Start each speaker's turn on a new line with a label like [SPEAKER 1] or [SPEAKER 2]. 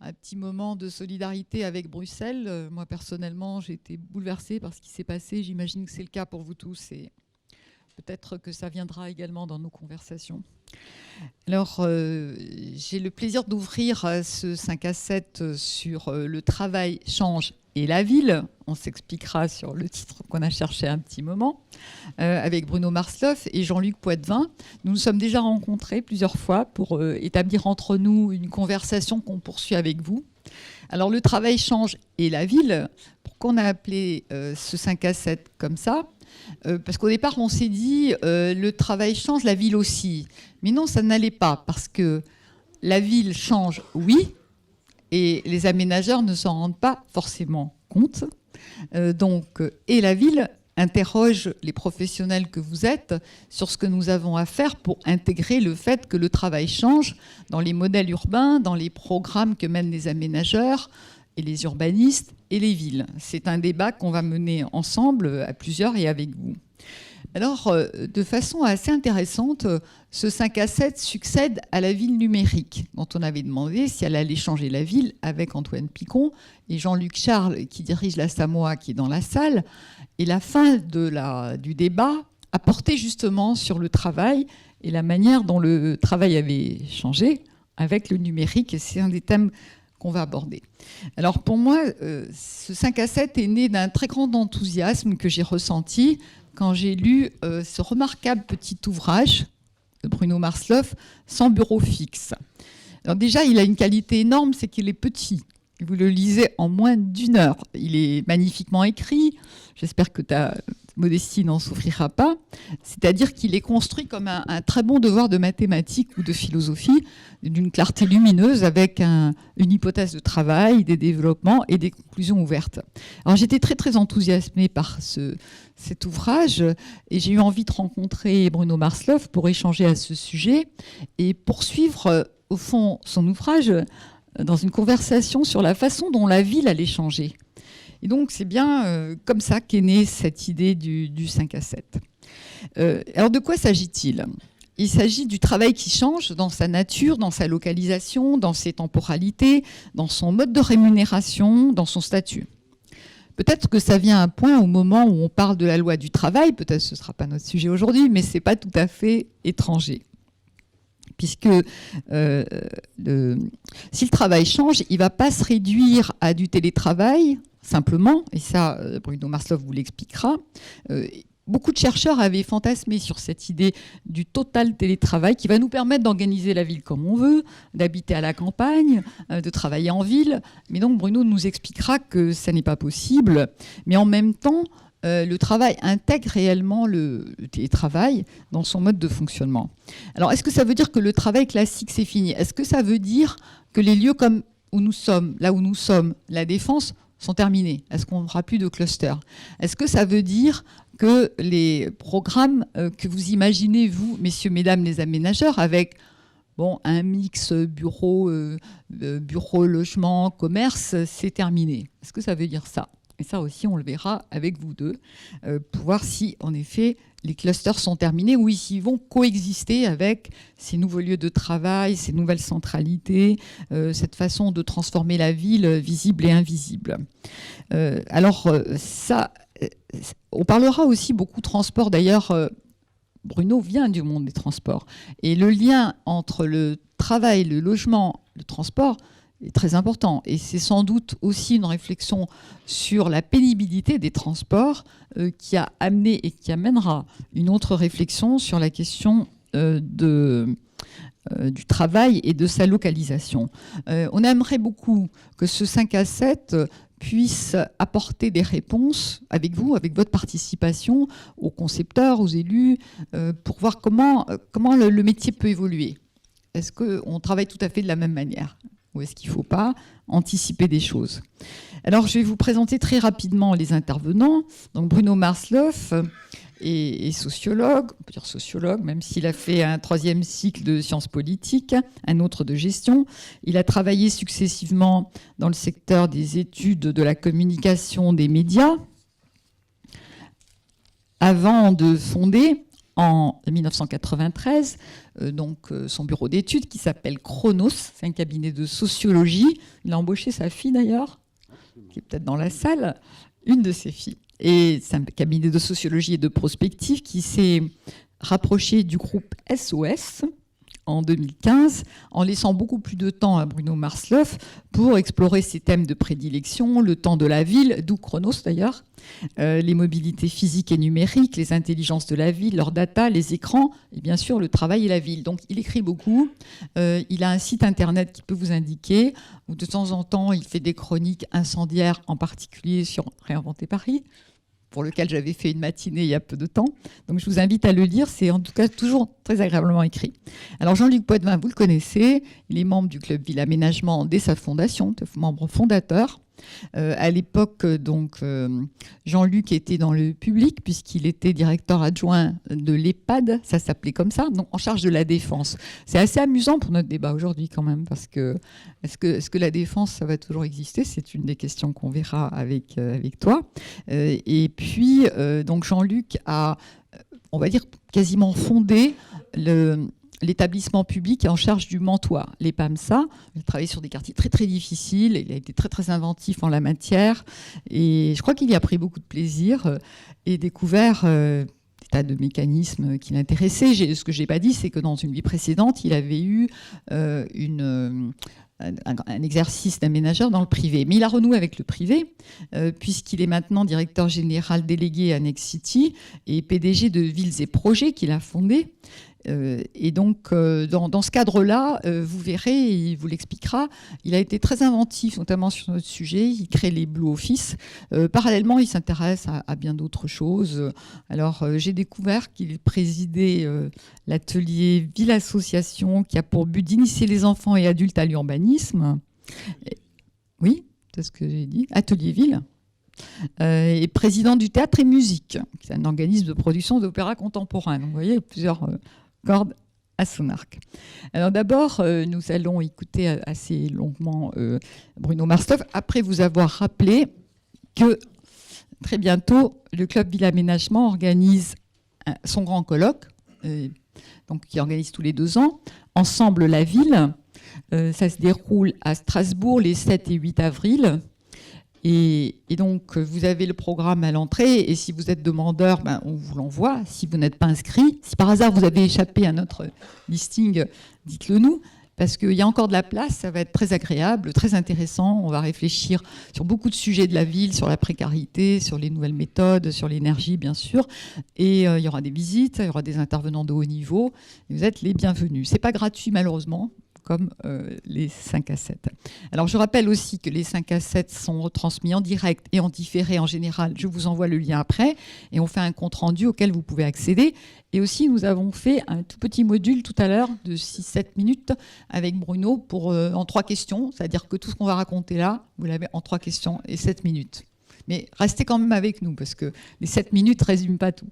[SPEAKER 1] un petit moment de solidarité avec Bruxelles. Moi, personnellement, j'ai été bouleversée par ce qui s'est passé. J'imagine que c'est le cas pour vous tous et peut-être que ça viendra également dans nos conversations. Alors, j'ai le plaisir d'ouvrir ce 5 à 7 sur le travail change et la ville. On s'expliquera sur le titre qu'on a cherché un petit moment, avec Bruno Marsloff et Jean-Luc Poitvin. Nous nous sommes déjà rencontrés plusieurs fois pour établir entre nous une conversation qu'on poursuit avec vous. Alors, le travail change et la ville, pourquoi on a appelé ce 5 à 7 comme ça ? Parce qu'au départ, on s'est dit le travail change, la ville aussi. Mais non, ça n'allait pas, parce que la ville change, oui, et les aménageurs ne s'en rendent pas forcément compte. Et la ville interroge les professionnels que vous êtes sur ce que nous avons à faire pour intégrer le fait que le travail change dans les modèles urbains, dans les programmes que mènent les aménageurs et les urbanistes et les villes. C'est un débat qu'on va mener ensemble à plusieurs et avec vous. Alors, de façon assez intéressante, ce 5 à 7 succède à la ville numérique, dont on avait demandé si elle allait changer la ville avec Antoine Picon et Jean-Luc Charles, qui dirige la Samoa, qui est dans la salle. Et la fin du débat a porté justement sur le travail et la manière dont le travail avait changé avec le numérique. Et c'est un des thèmes qu'on va aborder. Alors pour moi, ce 5 à 7 est né d'un très grand enthousiasme que j'ai ressenti quand j'ai lu ce remarquable petit ouvrage de Bruno Marsloff, Sans bureau fixe. Alors déjà, il a une qualité énorme, c'est qu'il est petit. Vous le lisez en moins d'1 heure. Il est magnifiquement écrit. J'espère que ta modestie n'en souffrira pas. C'est-à-dire qu'il est construit comme un très bon devoir de mathématiques ou de philosophie, d'une clarté lumineuse, avec une hypothèse de travail, des développements et des conclusions ouvertes. Alors j'étais très très enthousiasmée par cet ouvrage et j'ai eu envie de rencontrer Bruno Marsloff pour échanger à ce sujet et poursuivre au fond son ouvrage dans une conversation sur la façon dont la ville allait changer. Et donc, c'est bien comme ça qu'est née cette idée du 5 à 7. Alors, de quoi s'agit-il ? Il s'agit du travail qui change dans sa nature, dans sa localisation, dans ses temporalités, dans son mode de rémunération, dans son statut. Peut-être que ça vient à un point au moment où on parle de la loi du travail, peut-être que ce ne sera pas notre sujet aujourd'hui, mais ce n'est pas tout à fait étranger. Puisque si le travail change, il ne va pas se réduire à du télétravail, simplement, et ça, Bruno Marsloff vous l'expliquera. Beaucoup de chercheurs avaient fantasmé sur cette idée du total télétravail qui va nous permettre d'organiser la ville comme on veut, d'habiter à la campagne, de travailler en ville. Mais donc Bruno nous expliquera que ça n'est pas possible. Mais en même temps, le travail intègre réellement le télétravail dans son mode de fonctionnement. Alors, est-ce que ça veut dire que le travail classique, c'est fini ? Est-ce que ça veut dire que les lieux comme où nous sommes, là où nous sommes, la Défense, sont terminés ? Est-ce qu'on n'aura plus de clusters ? Est-ce que ça veut dire que les programmes que vous imaginez, vous, messieurs, mesdames, les aménageurs, avec un mix bureau, logement, commerce, c'est terminé ? Est-ce que ça veut dire ça ? Et ça aussi, on le verra avec vous deux, pour voir si, en effet, les clusters sont terminés ou s'ils vont coexister avec ces nouveaux lieux de travail, ces nouvelles centralités, cette façon de transformer la ville visible et invisible. On parlera aussi beaucoup de transport. D'ailleurs, Bruno vient du monde des transports. Et le lien entre le travail, le logement, le transport est très important. Et c'est sans doute aussi une réflexion sur la pénibilité des transports qui a amené et qui amènera une autre réflexion sur la question du travail et de sa localisation. On aimerait beaucoup que ce 5 à 7 puisse apporter des réponses avec vous, avec votre participation, aux concepteurs, aux élus, pour voir comment le métier peut évoluer. Est-ce qu'on travaille tout à fait de la même manière ? Ou est-ce qu'il ne faut pas anticiper des choses ? Alors, je vais vous présenter très rapidement les intervenants. Donc, Bruno Marsloff est sociologue, on peut dire sociologue, même s'il a fait un 3e cycle de sciences politiques, un autre de gestion. Il a travaillé successivement dans le secteur des études de la communication des médias, avant de fonder en 1993 son bureau d'études qui s'appelle Chronos, c'est un cabinet de sociologie. Il a embauché sa fille d'ailleurs, qui est peut-être dans la salle, une de ses filles. Et c'est un cabinet de sociologie et de prospective qui s'est rapproché du groupe SOS en 2015, en laissant beaucoup plus de temps à Bruno Marsloff pour explorer ses thèmes de prédilection, le temps de la ville, d'où Chronos d'ailleurs, les mobilités physiques et numériques, les intelligences de la ville, leurs data, les écrans, et bien sûr le travail et la ville. Donc il écrit beaucoup, il a un site internet qui peut vous indiquer, où de temps en temps il fait des chroniques incendiaires, en particulier sur Réinventer Paris, pour lequel j'avais fait une matinée il y a peu de temps. Donc je vous invite à le lire, c'est en tout cas toujours très agréablement écrit. Alors Jean-Luc Poitvin, vous le connaissez, il est membre du Club Ville Aménagement dès sa fondation, membre fondateur. À l'époque, Jean-Luc était dans le public puisqu'il était directeur adjoint de l'EHPAD, ça s'appelait comme ça, donc en charge de la défense. C'est assez amusant pour notre débat aujourd'hui quand même, parce que est-ce que la défense, ça va toujours exister? C'est une des questions qu'on verra avec toi. Et puis, donc Jean-Luc a, on va dire, quasiment fondé l'établissement public en charge du Mentoir, les PAMSA. Il a travaillé sur des quartiers très très difficiles, il a été très très inventif en la matière et je crois qu'il y a pris beaucoup de plaisir et découvert des tas de mécanismes qui l'intéressaient. Ce que je n'ai pas dit, c'est que dans une vie précédente, il avait eu un exercice d'aménageur dans le privé. Mais il a renoué avec le privé, puisqu'il est maintenant directeur général délégué à Next City et PDG de Villes et Projets qu'il a fondé. Et donc, dans ce cadre-là, vous verrez, il vous l'expliquera, il a été très inventif, notamment sur notre sujet. Il crée les Blue Office. Parallèlement, il s'intéresse à bien d'autres choses. Alors, j'ai découvert qu'il présidait l'atelier Ville Association, qui a pour but d'initier les enfants et adultes à l'urbanisme. Oui, c'est ce que j'ai dit. Atelier Ville. Et président du Théâtre et Musique, qui est un organisme de production d'opéra contemporain. Donc, vous voyez, plusieurs cordes à son arc. Alors d'abord, nous allons écouter assez longuement Bruno Marsloff, après vous avoir rappelé que très bientôt, le Club Ville Aménagement organise son grand colloque, donc qui organise tous les 2 ans, Ensemble la ville. Ça se déroule à Strasbourg les 7 et 8 avril. Et donc, vous avez le programme à l'entrée, et si vous êtes demandeur, on vous l'envoie. Si vous n'êtes pas inscrit, si par hasard vous avez échappé à notre listing, dites-le nous, parce qu'il y a encore de la place, ça va être très agréable, très intéressant. On va réfléchir sur beaucoup de sujets de la ville, sur la précarité, sur les nouvelles méthodes, sur l'énergie, bien sûr. Et il y aura des visites, il y aura des intervenants de haut niveau. Et vous êtes les bienvenus. Ce n'est pas gratuit, malheureusement, comme les 5 à 7. Alors je rappelle aussi que les 5 à 7 sont retransmis en direct et en différé en général. Je vous envoie le lien après et on fait un compte-rendu auquel vous pouvez accéder. Et aussi nous avons fait un tout petit module tout à l'heure de 6-7 minutes avec Bruno en 3 questions. C'est-à-dire que tout ce qu'on va raconter là, vous l'avez en 3 questions et 7 minutes. Mais restez quand même avec nous parce que les 7 minutes ne résument pas tout.